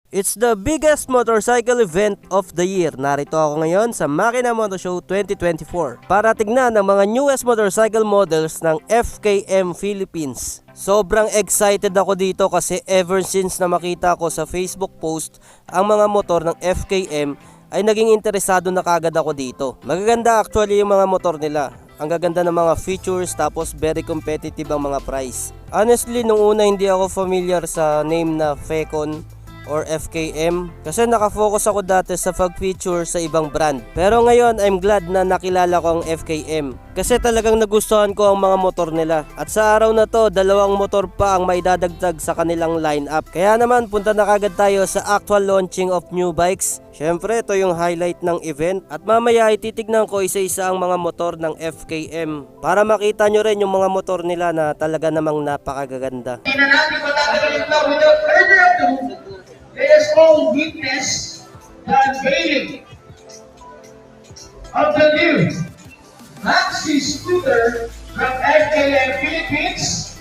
It's the biggest motorcycle event of the year. Narito ako ngayon sa Makina Moto Show 2024 para tignan ang mga newest motorcycle models ng FKM Philippines. Sobrang excited ako dito kasi ever since na makita ko sa Facebook post ang mga motor ng FKM ay naging interesado na kagad ako dito. Magaganda actually yung mga motor nila. Ang gaganda ng mga features tapos very competitive ang mga price. Honestly, nung una hindi ako familiar sa name na Fecon or FKM kasi nakafocus ako dati sa pag-feature sa ibang brand. Pero ngayon I'm glad na nakilala ko ang FKM kasi talagang nagustuhan ko ang mga motor nila. At sa araw na to, dalawang motor pa ang maidadagdag sa kanilang lineup. Kaya naman punta na kagad tayo sa actual launching of new bikes. Syempre ito yung highlight ng event at mamaya ay titignan ko isa-isa ang mga motor ng FKM para makita nyo rin yung mga motor nila na talaga namang napakagaganda. Let us all witness the unveiling of the new Maxi scooter from FKM Philippines,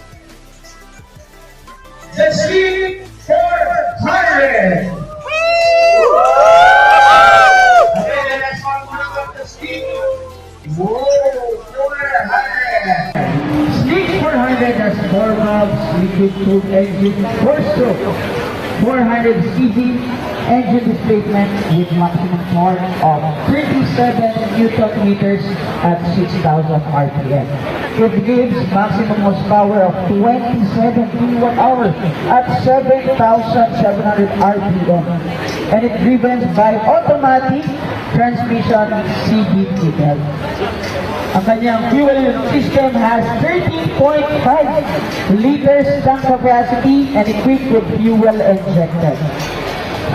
the Sleep 400. Okay, let us all look at the Sleep 400. Sleep 400 has 4 valves, liquid cooled engine, 4-stroke. 400 cc engine displacement with maximum torque of 37 Newton meters at 6,000 RPM. It gives maximum horsepower of 27 kWh at 7,700 RPM. And it driven by automatic transmission CVT belt. Ang kanyang fuel system has 13.5 liters tank capacity and equipped with fuel injected.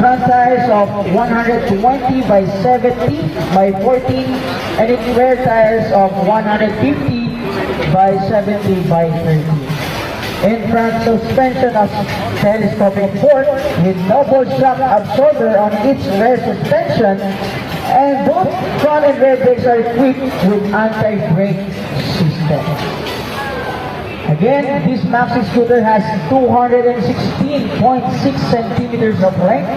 Front tires of 120 by 70 by 14 and rear tires of 150 by 70 by 30. In front suspension of telescopic fork with double shock absorber on its rear suspension, and both front and rear brakes are equipped with anti-brake system. Again, this Maxi scooter has 216.6 centimeters of length,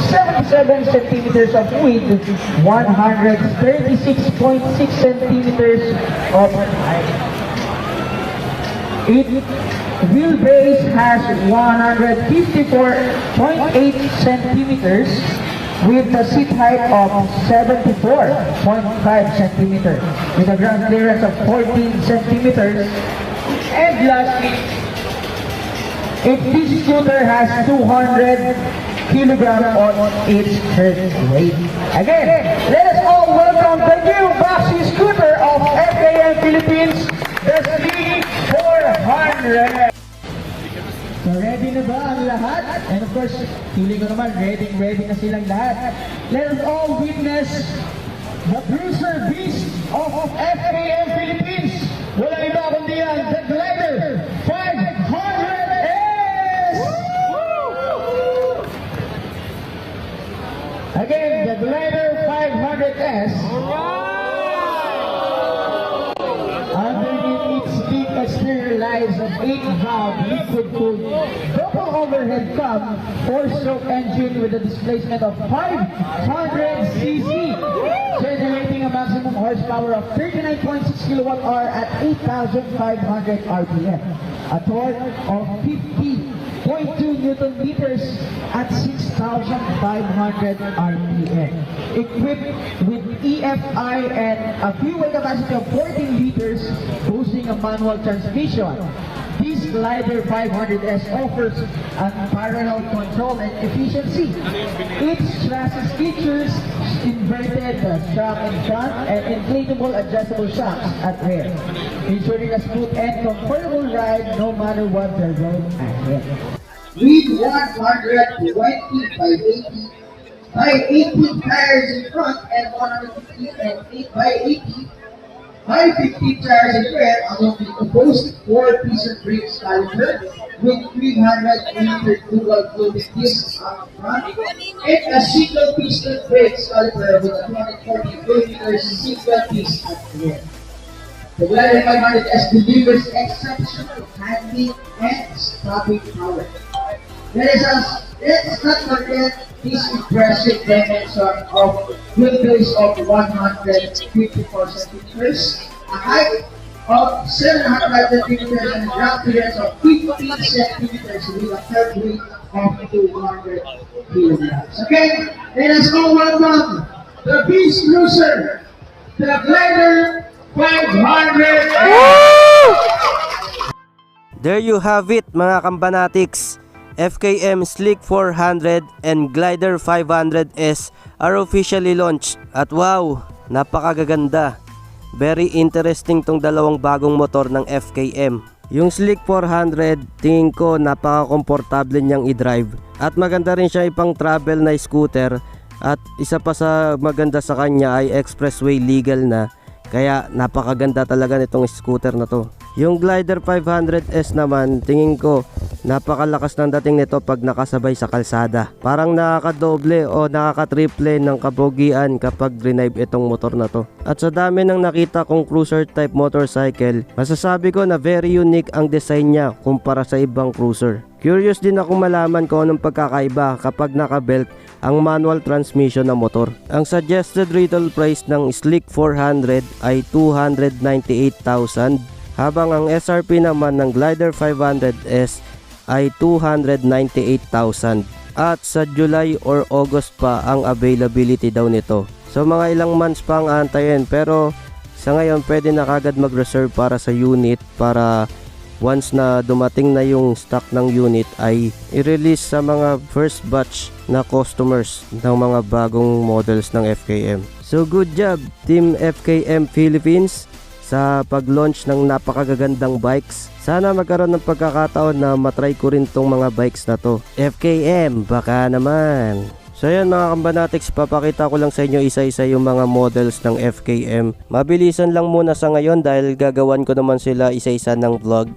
77 centimeters of width, 136.6 centimeters of height. Its wheelbase has 154.8 centimeters with a seat height of 74.5 centimeters with a ground clearance of 14 centimeters. And lastly, this scooter has 200 kilograms on its current weight. Again, let us all welcome the new Maxi scooter of FKM Philippines, the Sleep 400. So ready na ba ang lahat? And of course, feeling ko naman, ready na silang lahat. Let us all witness the Bruiser Beast of FKM Philippines. Wala iba kundi ang The Glider 500S! Again, The Glider 500S. Underneath its big exterior lies an 8-valve liquid-cooled double overhead pump 4-stroke engine with a displacement of 500 cc, generating a maximum horsepower of 39.6 kWh at 8,500 RPM, a torque of 50.2 Newton meters at 6,500 RPM, equipped with EFI and a fuel capacity of 14 liters, boasting a manual transmission. This Glider 500S offers unparalleled control and efficiency. Its chassis features inverted shock in front and inflatable adjustable shocks at rear, ensuring a smooth and comfortable ride no matter what the road ahead. With 120 by 80 tires in front and 150 and 8 by 80 by 50 tires in rear, along with a boasted 4-piston brake caliper with 300mm dual fluid discs on front and a single piston brake caliper with a 240mm single piece at the rear. The Glider 500S delivers exceptional handling and stopping power. Let's not forget this impressive dimension of wheelbase of 154 centimeters, a height of 700 centimeters, and a ground clearance of 50 centimeters with a third weight of 200 kilograms. Okay, let us all welcome the Beast Cruiser, the Glider 500. There you have it mga kambanatics. FKM Slick 400 and Glider 500S are officially launched. At wow, napakagaganda. Very interesting tong dalawang bagong motor ng FKM. Yung Slick 400, tingin ko napaka-komportable niyang i-drive. At maganda rin siya ipang travel na scooter. At isa pa sa maganda sa kanya ay expressway legal na. Kaya napakaganda talaga nitong scooter na to. Yung Glider 500S naman, tingin ko napakalakas ng dating nito pag nakasabay sa kalsada. Parang nakakadoble o nakakatriple ng kabogian kapag renive itong motor na to. At sa dami ng nakita kong cruiser type motorcycle, masasabi ko na very unique ang design niya kumpara sa ibang cruiser. Curious din ako malaman kung anong pagkakaiba kapag nakabelt ang manual transmission ng motor. Ang suggested retail price ng Slick 400 ay 298,000, habang ang SRP naman ng Glider 500S ay 298,000. At sa July or August pa ang availability daw nito. So mga ilang months pa ang aantayin, pero sa ngayon pwede na kagad mag-reserve para sa unit para once na dumating na yung stock ng unit ay i-release sa mga first batch na customers ng mga bagong models ng FKM. So good job Team FKM Philippines sa pag-launch ng napakagagandang bikes. Sana magkaroon ng pagkakataon na matry ko rin tong mga bikes na to. FKM, baka naman. So yan mga kambanatics, papakita ko lang sa inyo isa-isa yung mga models ng FKM. Mabilisan lang muna sa ngayon dahil gagawan ko naman sila isa-isa ng vlog.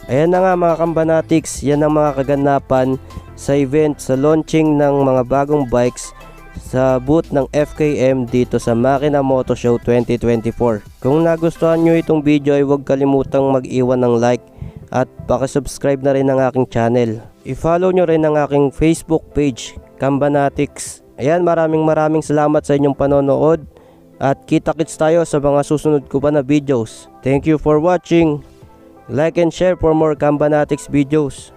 Ayan na nga mga kambanatics, yan ang mga kaganapan sa event sa launching ng mga bagong bikes sa booth ng FKM dito sa Makina Moto Show 2024. Kung nagustuhan nyo itong video ay huwag kalimutang mag-iwan ng like at pakisubscribe na rin ang aking channel. I-follow nyo rin ang aking Facebook page, Kambanatics. Ayan, maraming salamat sa inyong panonood at kita-kits tayo sa mga susunod ko pa na videos. Thank you for watching. Like and share for more Kambanatics videos.